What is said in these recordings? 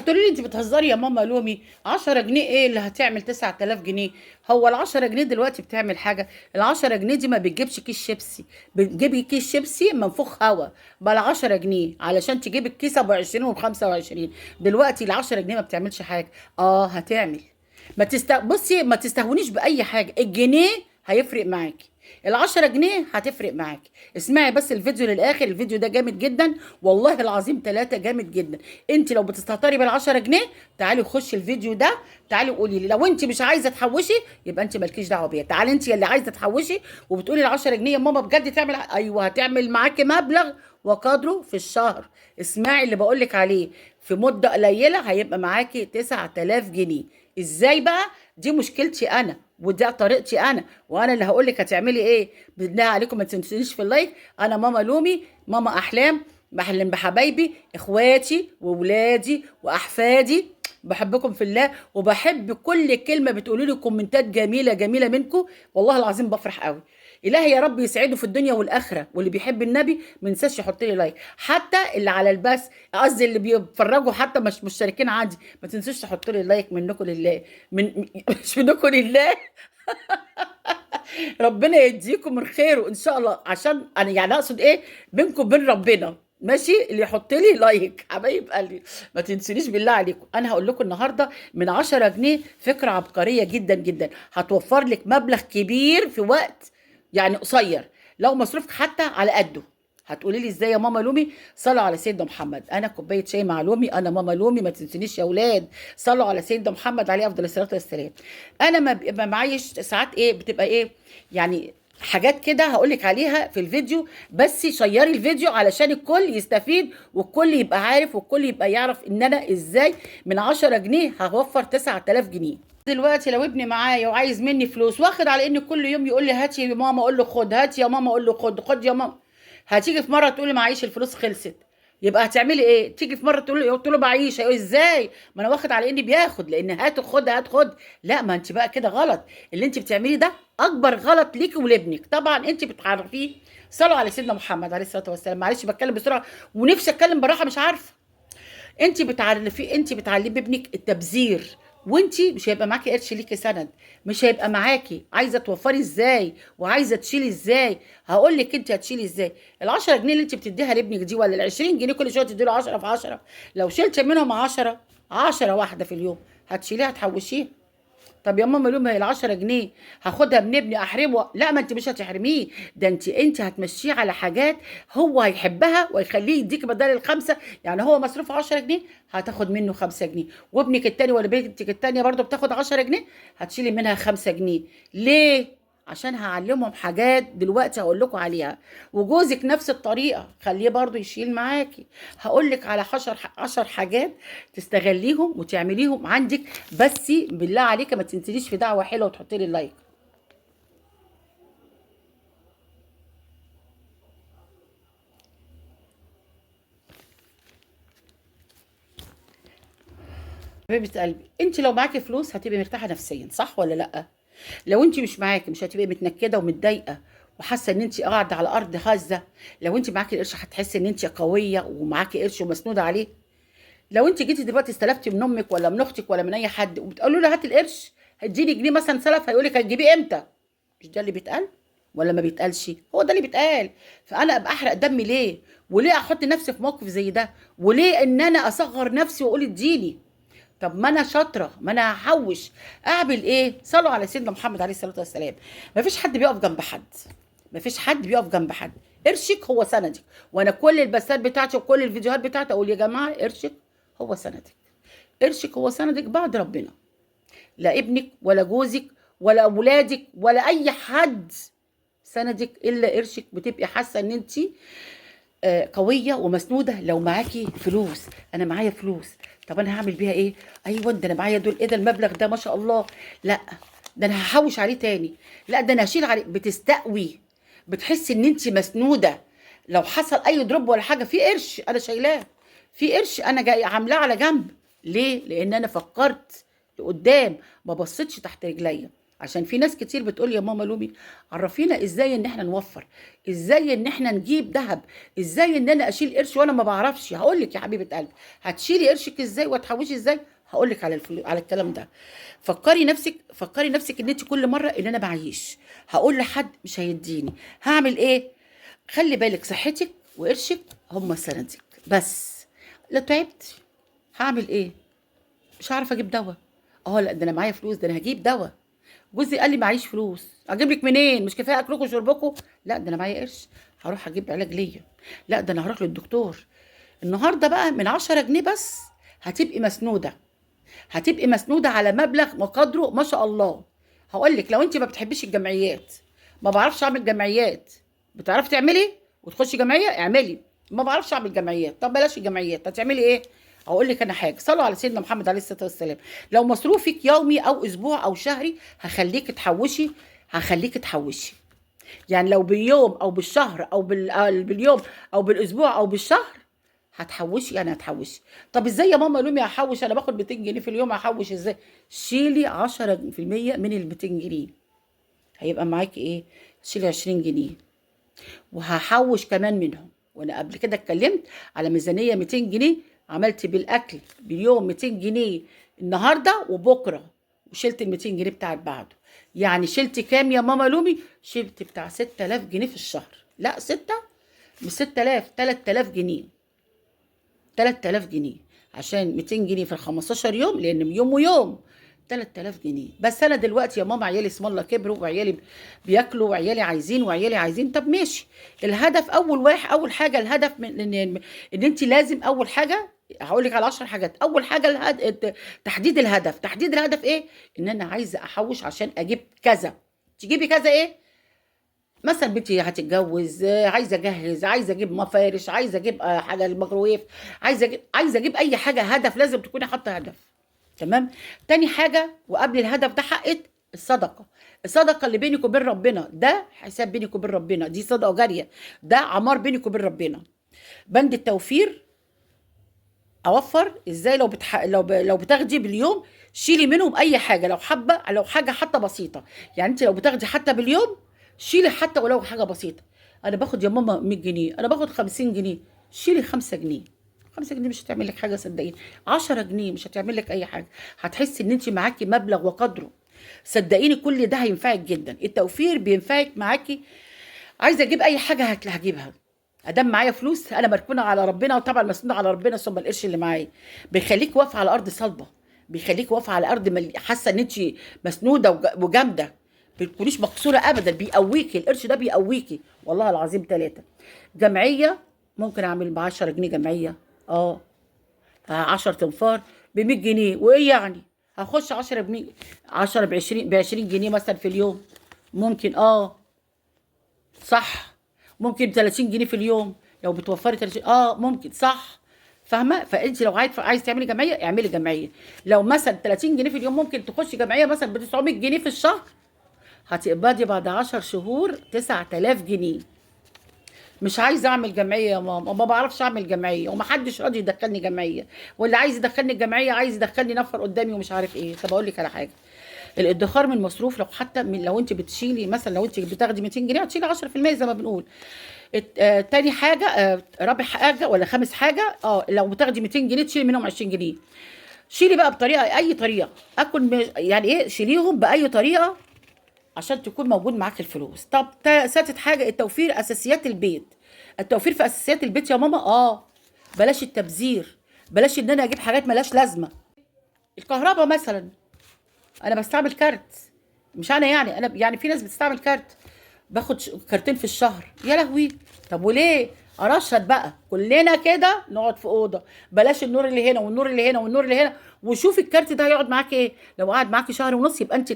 هتقولي لي انت بتهزري يا ماما لومي، 10 جنيه ايه اللي هتعمل 9000 جنيه؟ هو ال 10 جنيه دلوقتي بتعمل حاجه؟ ال 10 جنيه دي ما بتجيبش كيس شيبسي، بتجيبي كيس شيبسي منفوخ هوا بقى 10 جنيه علشان تجيبي الكيس ابو 20 وب 25. دلوقتي ال 10 جنيه ما بتعملش حاجه. اه هتعمل. بصي ما تستهونيش باي حاجه، الجنيه هيفرق معاكي، العشرة جنيه هتفرق معاكي. اسمعي بس الفيديو للاخر، الفيديو ده جامد جدا والله العظيم، ثلاثة جامد جدا. انت لو بتستهتري بالعشرة جنيه تعالي خشي الفيديو ده، تعالي قولي لي. لو انت مش عايزه تحوشي يبقى انت مالكيش دعوه بيها. تعالي انت اللي عايزه تحوشي وبتقولي العشرة جنيه يا ماما بجد تعمل، ايوه هتعمل معاكي مبلغ وقدره في الشهر. اسمعي اللي بقولك عليه، في مده قليله هيبقى معاكي 9000 جنيه. ازاي بقى؟ دي مشكلتي انا ودي طريقتي انا، وانا اللي هقول لك هتعملي ايه. بالله عليكم ما تنسونيش في اللايك. انا ماما لومي، ماما احلام، بحلم بحبايبي اخواتي واولادي واحفادي. بحبكم في الله وبحب كل كلمه بتقولوا لي، كومنتات جميله جميله منكم، والله العظيم بفرح قوي. الهي يا رب يسعده في الدنيا والاخره، واللي بيحب النبي ما ينساش يحط لي لايك، حتى اللي على البث قصدي اللي بيتفرجوا حتى مش مشتركين عندي، ما تنسوش تحطوا لي لايك منكم لله. مش منكم لله. ربنا يديكم من خيره ان شاء الله، عشان انا يعني اقصد ايه، بينكم وبين ربنا ماشي. اللي يحط لي لايك حبايب قلبي ما تنسونيش بالله عليكم. انا هقول لكم النهارده من 10 جنيه فكره عبقريه جدا جدا، هتوفر لك مبلغ كبير في وقت يعني قصير، لو مصروفك حتى على قده. هتقولي لي ازاي يا ماما لومي؟ صلوا على سيدنا محمد. انا كوبايه شاي مع لومي، انا ماما لومي، ما تنسونيش يا اولاد. صلوا على سيدنا محمد عليه افضل الصلاه والسلام. انا ما بيبقى معايا ساعات ايه بتبقى ايه يعني، حاجات كده هقولك عليها في الفيديو، بس شيري الفيديو علشان الكل يستفيد والكل يبقى عارف والكل يبقى يعرف ان انا ازاي من 10 جنيه هوفر 9000 جنيه. دلوقتي لو ابني معايا وعايز مني فلوس واخد على ان كل يوم يقول لي هاتي يا ماما اقول له خد، هاتي يا ماما اقول له خد، خد يا ماما، هتيجي في مره تقول لي معيش الفلوس خلصت، يبقى هتعملي ايه؟ تيجي في مره تقول له معيش، هيقول ازاي ما انا واخد على اني بياخد، لان هات خد هات خد. لا ما انت بقى كده غلط، اللي انت بتعمليه ده اكبر غلط ليكي ولابنك، طبعا انت بتعرفيه. صلوا على سيدنا محمد عليه الصلاه والسلام. معلش بتكلم بسرعه ونفسي اتكلم بالراحه مش عارفه. انت بتعلمي ابنك التبذير، وانت مش هيبقى معاكي قرش ليكي سند، مش هيبقى معاكي. عايزه توفري ازاي وعايزه تشيلي ازاي؟ هقول لك انت هتشيلي ازاي. ال 10 جنيه اللي انت بتديها لابنك دي ولا ال 20 جنيه كل شويه تدي له 10 في 10، لو شلت منهم 10 واحده في اليوم هتشيليها تحوشيها. طب يا ماما اليوم هي ال 10 جنيه هاخدها من ابني احرمه؟ لا ما انت مش هتحرميه، ده انت هتمشيه على حاجات هو هيحبها ويخليه يديك بدل الخمسه. يعني هو مصروف 10 جنيه هتاخد منه 5 جنيه، وابنك التاني ولا بنتك التانيه برضه بتاخد 10 جنيه هتشيلي منها 5 جنيه. ليه؟ عشان هعلمهم حاجات دلوقتي هقول لكم عليها. وجوزك نفس الطريقه خليه برضو يشيل معاكي. هقول لك على 10 حاجات تستغليهم وتعمليهم عندك، بس بالله عليك ما تنسيليش في دعوه حلوه وتحطي لي اللايك. حبيبه قلبي، انت لو معاكي فلوس هتبقي مرتاحه نفسيا، صح ولا لا؟ لو انت مش معاكي مش هتبقي متنكده ومتضايقه وحاسه ان انت قاعده على ارض هزه. لو انت معاكي القرش هتحسي ان انت قويه ومعاكي قرش ومسنوده عليه. لو انت جيتي دلوقتي استلفتي من امك ولا من اختك ولا من اي حد وبتقولوا له هات القرش هديني جنيه مثلا سلف، هيقول لك هتجيبيه امتى؟ مش ده اللي بيتقال ولا ما بيتقالش؟ هو ده اللي بيتقال. فانا ابقى احرق دمي ليه؟ وليه احط نفسي في موقف زي ده؟ وليه ان انا اصغر نفسي واقول اديني؟ طب ما انا شاطره، ما انا هحوش. اعمل ايه؟ صلوا على سيدنا محمد عليه الصلاه والسلام. ما فيش حد بيقف جنب حد، ما فيش حد بيقف جنب حد. قرشك هو سندك، وانا كل البثات بتاعتي وكل الفيديوهات بتاعتي اقول يا جماعه قرشك هو سندك، قرشك هو سندك بعد ربنا. لا ابنك ولا جوزك ولا اولادك ولا اي حد سندك الا قرشك. بتبقي حاسه ان انت قويه ومسنوده لو معاكي فلوس. انا معايا فلوس، طب انا هعمل بيها ايه؟ ايوه ده انا معايا دول، ايه ده المبلغ ده ما شاء الله، لا ده انا هحوش عليه تاني، لا ده انا هشيل عليه. بتستقوي، بتحسي ان انت مسنوده. لو حصل اي دروب ولا حاجه في قرش انا شايلاه، في قرش انا جاي عاملاه على جنب. ليه؟ لان انا فكرت لقدام، ما بصيتش تحت رجليا. عشان في ناس كتير بتقول يا ماما لومي عرفينا ازاي ان احنا نوفر، ازاي ان احنا نجيب ذهب، ازاي ان انا اشيل قرش وانا ما بعرفش. هقول لك يا حبيبه قلبي، هتشيلي قرشك ازاي وتحوشي ازاي، هقول لك على الكلام ده. فكري نفسك ان انت كل مره ان انا معيش، هقول لحد مش هيديني، هعمل ايه؟ خلي بالك صحتك وقرشك هم سندك بس. لا تعبت هعمل ايه؟ مش هعرف اجيب دواء. اه لا، ده انا معايا فلوس، ده انا هجيب دواء. جوزي قال لي معيش فلوس، اجيب لك منين؟ مش كفايه اكلكم وشربكم؟ لا ده انا معايا قرش، هروح اجيب علاج ليا. لا ده انا هروح للدكتور. النهارده بقى من 10 جنيه بس هتبقي مسنوده، هتبقي مسنوده على مبلغ وقدره ما شاء الله. هقول لك، لو انت ما بتحبيش الجمعيات، ما بعرفش اعمل جمعيات، بتعرفي تعملي وتخشي جمعيه اعملي. ما بعرفش اعمل جمعيات، طب بلاش الجمعيات، هتعملي ايه؟ اقول لك انا حاجه، صلوا على سيدنا محمد عليه الصلاه والسلام. لو مصروفك يومي او اسبوع او شهري هخليك تحوشي، هخليك تحوشي. يعني لو باليوم او بالشهر او باليوم او بالاسبوع او بالشهر هتحوشي، يعني هتحوشي. طب ازاي يا ماما لومي احوش؟ انا باخد 200 جنيه في اليوم، احوش ازاي؟ شيلي 10% من ال 200 جنيه، هيبقى معاكي ايه؟ شيلي 20 جنيه، وهحوش كمان منهم. وانا قبل كده اتكلمت على ميزانيه 200 جنيه، عملت بالاكل باليوم 200 جنيه النهارده وبكره، وشلت ال 200 جنيه بتاعت بعده. يعني شلت كام يا ماما لومي؟ شلت بتاع 6000 جنيه في الشهر. لا 6، مش 6000، 3000 جنيه. 3000 جنيه عشان 200 جنيه في ال 15 يوم، لان يوم ويوم 3000 جنيه. بس انا دلوقتي يا ماما عيالي اسم الله كبروا، وعيالي بياكلوا، وعيالي عايزين، وعيالي عايزين. طب ماشي، الهدف اول حاجه الهدف من ان انت لازم اول حاجه، هقول لك على 10 حاجات. اول حاجه تحديد الهدف. تحديد الهدف ايه؟ ان انا عايزه احوش عشان اجيب كذا. تجيبي كذا ايه؟ مثلا بنتي هتتجوز، عايزه اجهز، عايزه اجيب مفارش، عايزه اجيب حاجه الميكروويف، عايزه اجيب اي حاجه. هدف، لازم تكوني حاطه هدف. تمام. تاني حاجه وقبل الهدف ده حقك الصدقه. الصدقه اللي بينك وبين ربنا، ده حساب بينك وبين ربنا، دي صدقه جاريه، ده عمار بينك وبين ربنا. بند التوفير، اوفر ازاي؟ لو بتاخدي باليوم شيلي منهم اي حاجه، لو حبه، لو حاجه حتى بسيطه. يعني انت لو بتاخدي حتى باليوم شيلي حتى ولو حاجه بسيطه. انا باخد يا ماما 100 جنيه، انا باخد 50 جنيه، شيلي 5 جنيه. 5 جنيه مش هتعمل لك حاجه صدقيني. 10 جنيه مش هتعمل لك اي حاجه، هتحسي ان انت معاكي مبلغ وقدره. صدقيني كل ده هينفعك جدا. التوفير بينفعك معاكي. عايزه اجيب اي حاجه هجيبها، ادام معايا فلوس انا مركونه على ربنا، وطبعا مسنوده على ربنا. ثم القرش اللي معايا بيخليك واقفه على ارض صلبه، بيخليك واقفه على ارض حاسه ان انت مسنوده وجامده، ما بتكونيش مكسوره ابدا. بيقويكي القرش ده، بيقويكي والله العظيم. 3 جمعيه، ممكن اعمل ب 10 جنيه جمعيه. اه 10 تنفار ب 100 جنيه، وايه يعني؟ هخش 10 ب 10 ب 20 جنيه مثلا في اليوم. ممكن صح. ممكن 30 جنيه في اليوم لو بتوفري 30. ممكن صح. فاهمه؟ فانت لو عايز تعملي جمعيه اعملي جمعيه. لو مثلا 30 جنيه في اليوم ممكن تخشي جمعيه مثلا ب 900 جنيه في الشهر، هتقبضي بعد 10 شهور 9000 جنيه. مش عايزه اعمل جمعيه يا ماما، وما بعرفش اعمل جمعيه، ومحدش راضي يدخلني جمعيه، واللي عايز يدخلني الجمعيه عايز يدخلني نفر قدامي ومش عارف ايه. طب اقول لك على حاجه، الادخار من مصروف، لو حتى لو انت بتشيلي مثلا، لو انت بتاخدي 200 جنيه هتشيلي 10% زي ما بنقول. تاني حاجه، رابع حاجه ولا خامس حاجه، لو بتاخدي 200 جنيه تشيلي منهم 20 جنيه. شيلي بقى بطريقه، اي طريقه يعني ايه، شيليهم باي طريقه عشان تكون موجود معاك الفلوس. طب سادس حاجه التوفير، اساسيات البيت. التوفير في اساسيات البيت يا ماما. بلاش التبذير، بلاش ان انا اجيب حاجات ملاش لازمه. الكهرباء مثلا، انا بستعمل كارت. مش انا يعني، انا يعني في ناس بتستعمل كارت، باخد كارتين في الشهر. يا لهوي، طب وليه؟ ارشد بقى كلنا كده نقعد في اوضه، بلاش النور اللي هنا والنور اللي هنا والنور اللي هنا، وشوفي الكارت ده هيقعد معاك ايه. لو قعد معاكي شهر ونص يبقى انت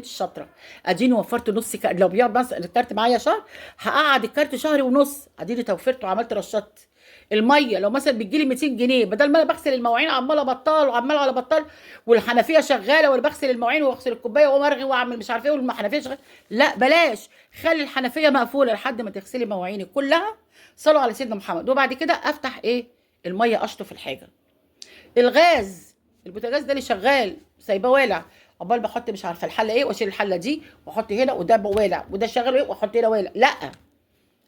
الشاطره. اديني وفرت نص لو بيقعد مثلا الكارت معايا شهر، هقعد الكارت شهر ونص، اديني توفرت وعملت رشدت. الميه لو مثلا بتجيلي 200 جنيه، بدل ما انا بغسل المواعين عماله بطال وعماله على بطال، والحنفيه شغاله، ولا بغسل المواعين واغسل الكوبايه ومرغي واعمل مش عارفه ايه والحنفيه شغاله، لا بلاش. خلي الحنفيه مقفوله لحد ما تغسلي مواعينك كلها. صلوا على سيدنا محمد. وبعد كده افتح ايه؟ الميه اشطف الحاجه. الغاز، البوتاجاز ده اللي شغال سايباه والع، عقبال ما احط مش عارفه الحله ايه واشيل الحله دي واحط هنا وده والع وده شغل ايه واحط هنا والع. لا،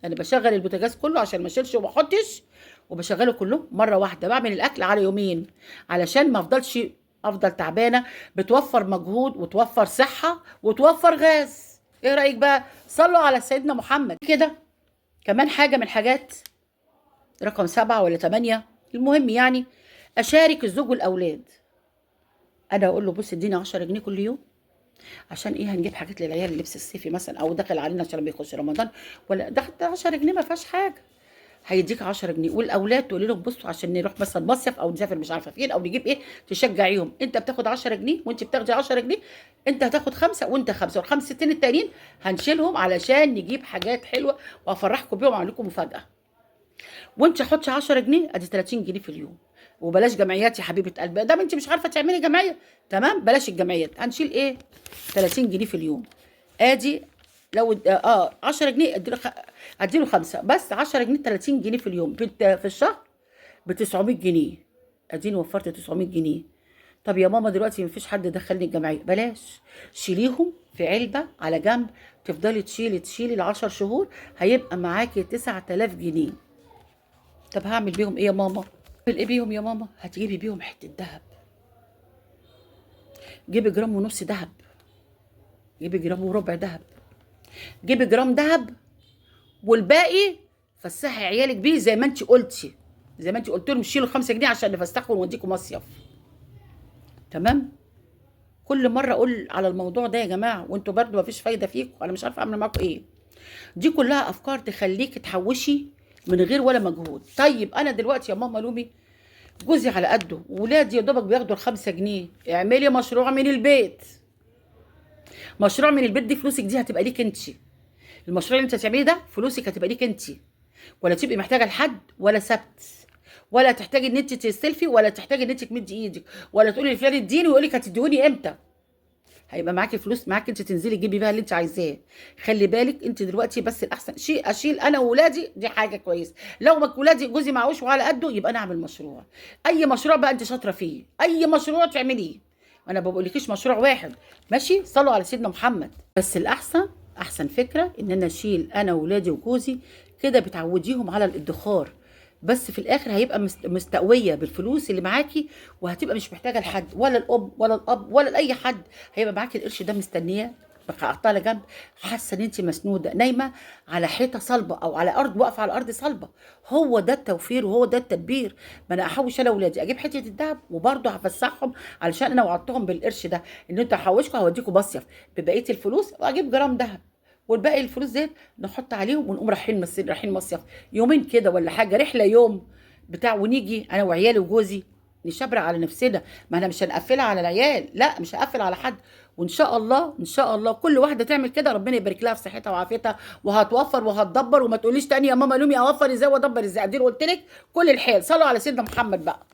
انا بشغل البوتاجاز كله عشان ما اشيلش وما احطش، وبشغله كله مره واحده. بعمل الاكل على يومين علشان ما افضل تعبانه. بتوفر مجهود وتوفر صحه وتوفر غاز. ايه رايك بقى؟ صلوا على سيدنا محمد كده. كمان حاجه من الحاجات، رقم 7 ولا 8، المهم يعني، اشارك الزوج والاولاد. انا اقول له بص اديني 10 جنيه كل يوم، عشان ايه؟ هنجيب حاجات للعيال، اللبس الصيفي مثلا، او داخل علينا عشان بيخش رمضان، ولا ده حتى 10 جنيه ما فيهاش حاجه. هيديك 10 جنيه، والاولاد تقولي لهم بصوا عشان نروح مثلا مصيف او نسافر مش عارفه فين او نجيب ايه، تشجعيهم. انت بتاخد 10 جنيه وانت بتاخدي 10 جنيه، انت هتاخد 5 وانت 5، والخمس ستين التانيين هنشيلهم علشان نجيب حاجات حلوه وافرحكم بيهم واعمل لكم مفاجاه. وانت حطي 10 جنيه، ادي 30 جنيه في اليوم. وبلاش جمعيات يا حبيبه قلبي، ده انت مش عارفه تعملي جمعيه، تمام، بلاش الجمعيات. هنشيل ايه؟ 30 جنيه في اليوم. ادي لو 10 جنيه اديله 5 بس. 10 جنيه 30 جنيه في اليوم، في الشهر ب 900 جنيه. اديني وفرت 900 جنيه. طب يا ماما دلوقتي مفيش حد دخلني الجمعيه، بلاش، شيليهم في علبه على جنب، تفضلي تشيلي ل10 شهور، هيبقى معاكي 9000 جنيه. طب هعمل بيهم ايه يا ماما؟ اعمل ايه بيهم يا ماما؟ هتجيبي بيهم حته دهب. جيبي جرام ونص دهب، جيبي جرام وربع دهب، جيبي جرام دهب، والباقي فسحي عيالك بيه زي ما انت قلتي، زي ما انت قلت لهم شيلوا 5 جنيه عشان نفسحكم ونوديكم مصيف. تمام. كل مره اقول على الموضوع ده يا جماعه، وانتوا برضو مفيش فايده فيكم، انا مش عارفه اعمل معاكم ايه. دي كلها افكار تخليك تحوشي من غير ولا مجهود. طيب انا دلوقتي يا ماما لومي جوزي على قده وولادي يا دوبك بياخدوا ال5 جنيه، اعملي مشروع من البيت. مشروع من البيت دي فلوسك دي هتبقى ليك انت. المشروع اللي انت هتعمليه ده فلوسك هتبقى ليك انت، ولا تبقي محتاجه لحد ولا سبت، ولا تحتاجي ان انت تستلفي، ولا تحتاجي ان انت تمدي ايدك، ولا تقولي لفلان اديني ويقول لك هتديهوني امتى. هيبقى معاكي فلوس معاكي انت تنزلي تجيبي بيها اللي انت عايزاه. خلي بالك انت دلوقتي بس الاحسن شيء اشيل انا واولادي، دي حاجه كويسه. لو ما ولادي جوزي معهوش وعلى قده، يبقى انا اعمل مشروع. اي مشروع بقى انت شاطره فيه، اي مشروع تعمليه. انا ما بقولكيش مشروع واحد، ماشي، صلوا على سيدنا محمد. بس الاحسن، احسن فكره ان انا اشيل انا واولادي وجوزي، كده بتعوديهم على الادخار. بس في الاخر هيبقى مستقويه بالفلوس اللي معاكي، وهتبقى مش محتاجه لحد، ولا الام ولا الاب ولا لاي حد. هيبقى معاكي القرش ده مستنياه، حاطاه على جنب، حاسه ان انت مسنوده نايمه على حيطه صلبه او على ارض، واقفه على ارض صلبه. هو ده التوفير وهو ده التدبير. ما انا احوش انا واولادي، اجيب حته الذهب وبرضه هفسحهم، علشان انا وعدتهم بالقرش ده ان انتوا هحوشكم هوديكم مصيف ببقيه الفلوس، واجيب جرام ذهب، والباقي الفلوس ديت نحط عليهم ونقوم رايحين مصيف يومين كده ولا حاجه، رحله يوم بتاع، ونيجي انا وعيالي وجوزي نشبرق على نفسنا. ما انا مش هنقفلها على العيال، لا مش هقفل على حد. وان شاء الله ان شاء الله كل واحده تعمل كده ربنا يبارك لها في صحتها وعافيتها، وهتوفر وهتدبر. وما تقوليش تاني يا ماما لومي اوفر ازاي وادبر ازاي، ادير قلت لك كل الحيل. صلوا على سيدنا محمد بقى.